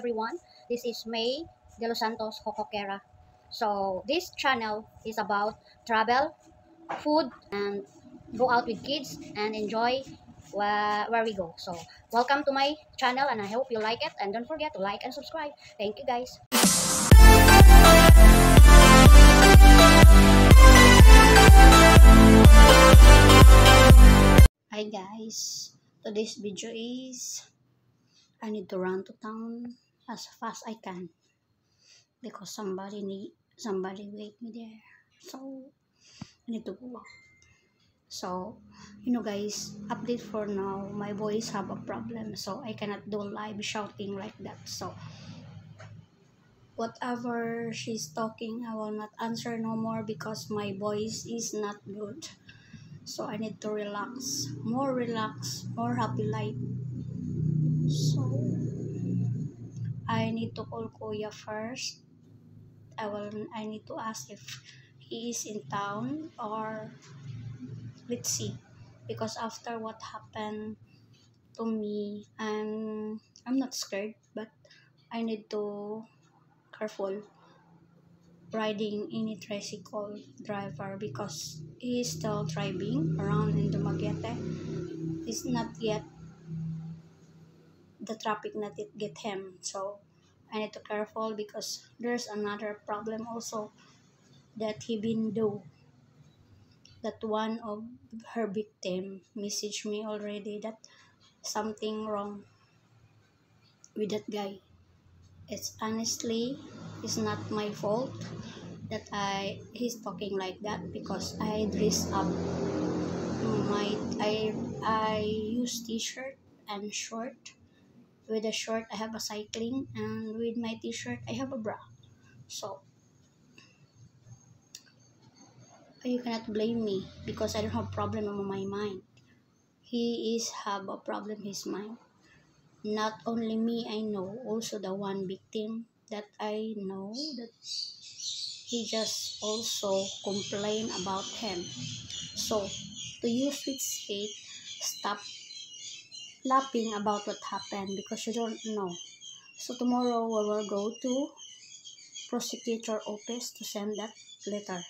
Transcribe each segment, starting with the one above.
everyone, this is May de los Santos Cocoquera. So this channel is about travel, food, and go out with kids and enjoy where we go. So welcome to my channel and I hope you like it, and don't forget to like and subscribe. Thank you guys. Hi guys, today's video is I need to run to town as fast I can because somebody wait me there. So I need to go out. So guys, update for now, my voice have a problem, so I cannot do live shouting like that. So whatever she's talking, I will not answer no more because my voice is not good. So I need to relax, more happy life. So I need to call Kuya first. I need to ask if he is in town, or let's see, because after what happened to me, I'm not scared, but I need to careful riding any tricycle driver because he is still driving around in Dumaguete. It's not yet the traffic not yet get him, so I need to careful because there's another problem also that he been do. That one of her victim messaged me already that something wrong with that guy. It's honestly, it's not my fault that he's talking like that because I dress up I use t-shirt and short. With the short I have a cycling, and with my t-shirt I have a bra. So you cannot blame me because I don't have problem on my mind. He is have a problem in his mind. Not only me, I know, also the one victim that I know that he just also complain about him. So to use with faith, stop laughing about what happened because you don't know. So tomorrow we will go to prosecutor office to send that letter.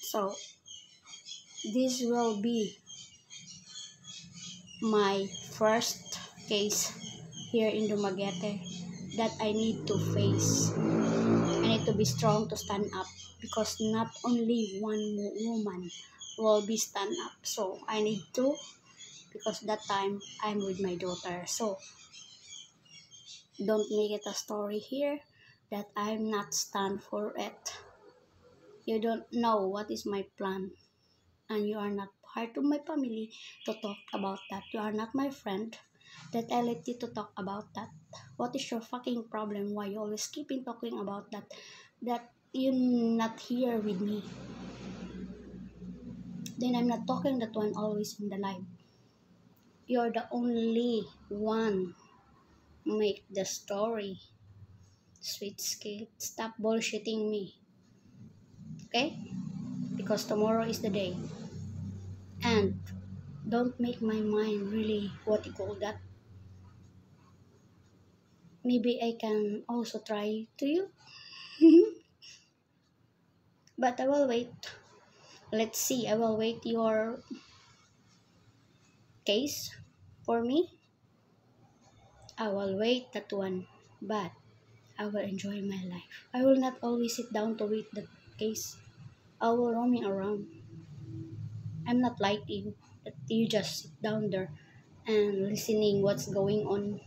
So this will be my first case here in Dumaguete that I need to face. I need to be strong to stand up because not only one woman will be stand up. So I need to, because that time I'm with my daughter. So don't make it a story here that I'm not stand for it. You don't know what is my plan, and you are not part of my family to talk about that. You are not my friend that I let you to talk about that. What is your fucking problem? Why you always keeping talking about that? That you not here with me. Then I'm not talking that one always in the live. You're the only one make the story. Sweet skill. Stop bullshitting me. Okay? Because tomorrow is the day. And don't make my mind really, what you call that? Maybe I can also try to you. But I will wait. Let's see. I will wait your case for me. I will wait that one. But I will enjoy my life. I will not always sit down to wait the case. I will roaming around. I'm not like you, that you just sit down there and listening what's going on.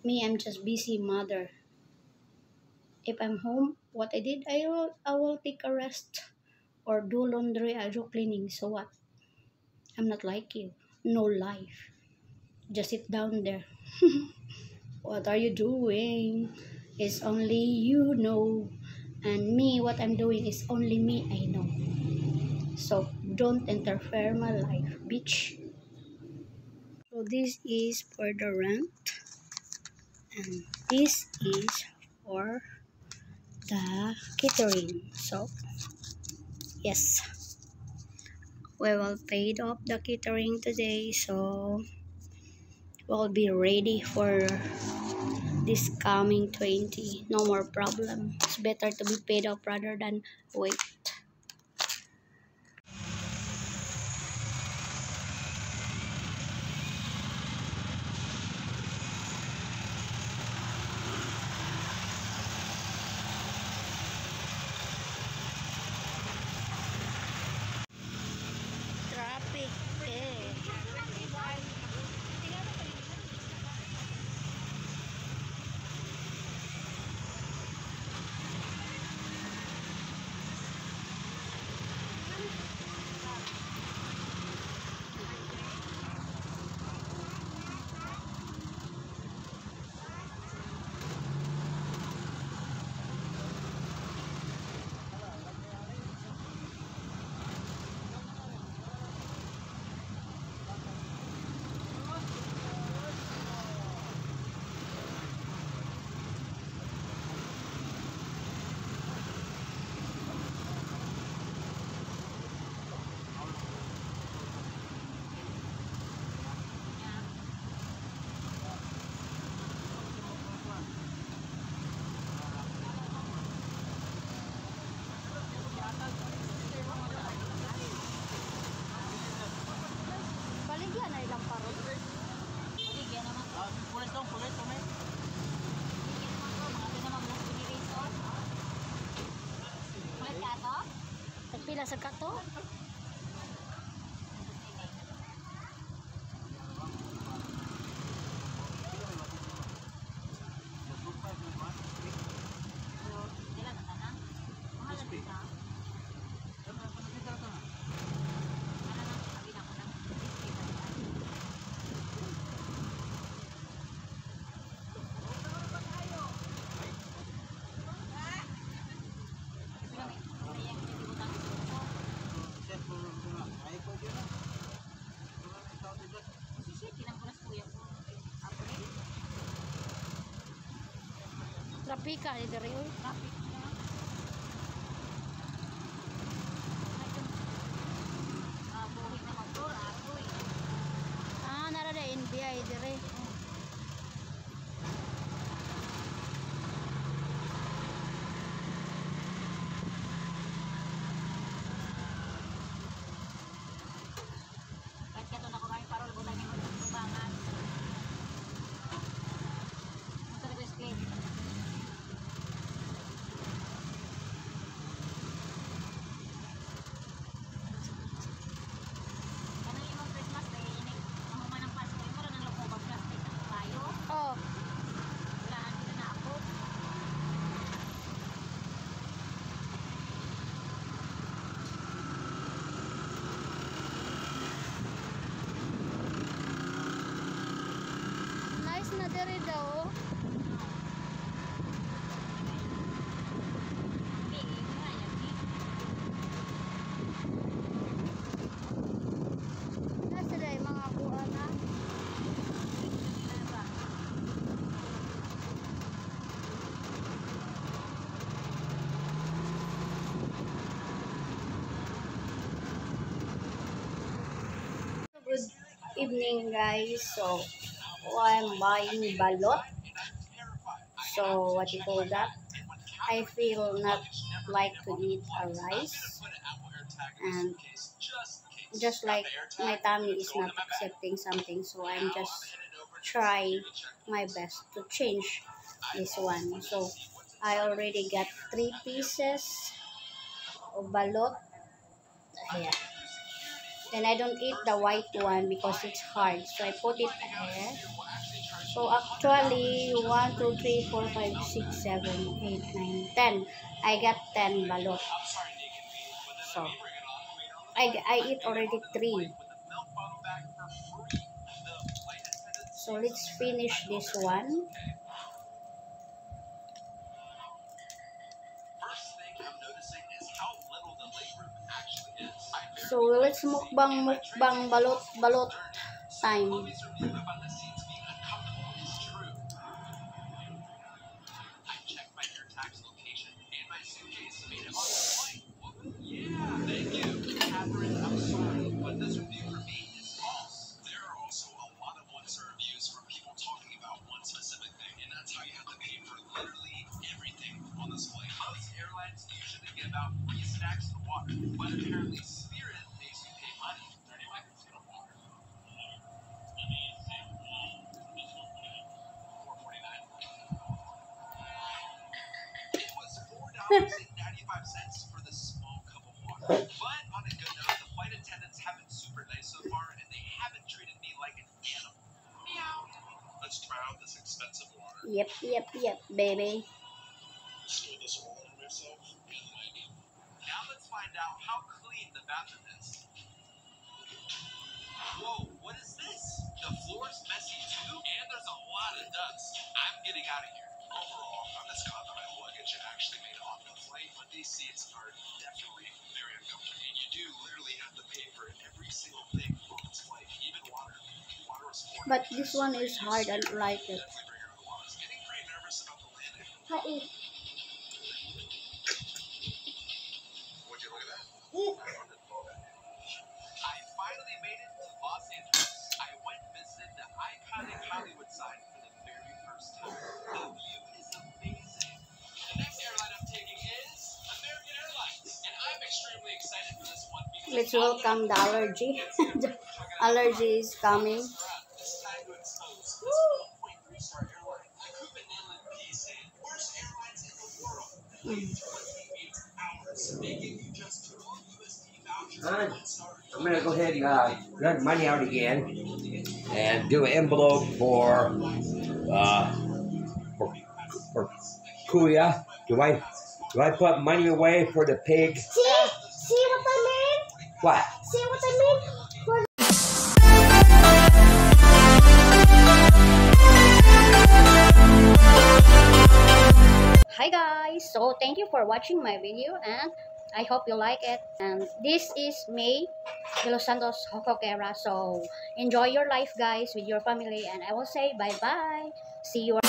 Me, I'm just busy mother. If I'm home, what I did, I will take a rest or do laundry, I do cleaning. So what? I'm not like you. No life. Just sit down there. What are you doing? It's only you know. And me, what I'm doing is only me I know. So don't interfere my life, bitch. So this is for the rent, and this is for the catering. So yes, we will pay off the catering today, so we'll be ready for this coming 20. No more problem. It's better to be paid off rather than wait. Traffic eh. Baligyan na ilang parol. Baligyan naman. Pulis dong, pulis. Baligyan naman ko, mga pinamang lang pinirison. Pulit ka to? Nagpila sa kato? Trapika ni diri oy. Traffic na. Buhi na motor akoy. Nara da India diri. Kahit kato na ko kami parol ko tani mo tubangan. Motor ko split. Oh. Nice na diri daw. Nasa dai mga kuha na. Good evening guys. So I'm buying balot. So what you call that? I feel not like to eat a rice, and just like my tummy is not accepting something, so I'm just try my best to change this one. So I already got 3 pieces of balot. Ayan. Then I don't eat the white one because it's hard. So I put it here. So actually 1, 2, 3, 4, 5, 6, 7, 8, 9, 10. I got 10 balot. So I eat already 3. So let's finish this one. So let's mukbang balot time. But apparently Spirit makes you pay money. 35% of water. It was $4.95 for the small cup of water. But on a good note, the flight attendants have been super nice so far, and they haven't treated me like an animal. Meow. Let's try out this expensive water. Yep, baby. Stir this all over myself and my. Now let's find out how clean the bathroom is. Whoa, what is this? The floor is messy too, and there's a lot of dust. I'm getting out of here. Overall, I'm just glad that my luggage actually made it on the flight, but these seats are definitely very uncomfortable. And you do literally have to pay for every single thing on this flight, even water. Water is $4. But this one is hard, I don't like it. Definitely bring your own water. I was getting pretty nervous about the landing. Hi. Would you look at that? I finally made it to Los Angeles. I went and visited the iconic Hollywood sign for the very first time. The view is amazing. The next airline I'm taking is American Airlines, and I'm extremely excited for this one because Let's welcome the allergy. The allergy is coming. It's time to expose this 1.3-star airline. I could be nailing peace and worst airlines in the world. 28 hours, making you just 2 USD vouchers. I'm gonna go ahead and run money out again and do an envelope for Kuya. Do I put money away for the pig? See what I mean? What? See what I mean? Hi guys, so thank you for watching my video and I hope you like it. And this is May de Los Santos Hokokera. So enjoy your life guys with your family and I will say bye bye. See you.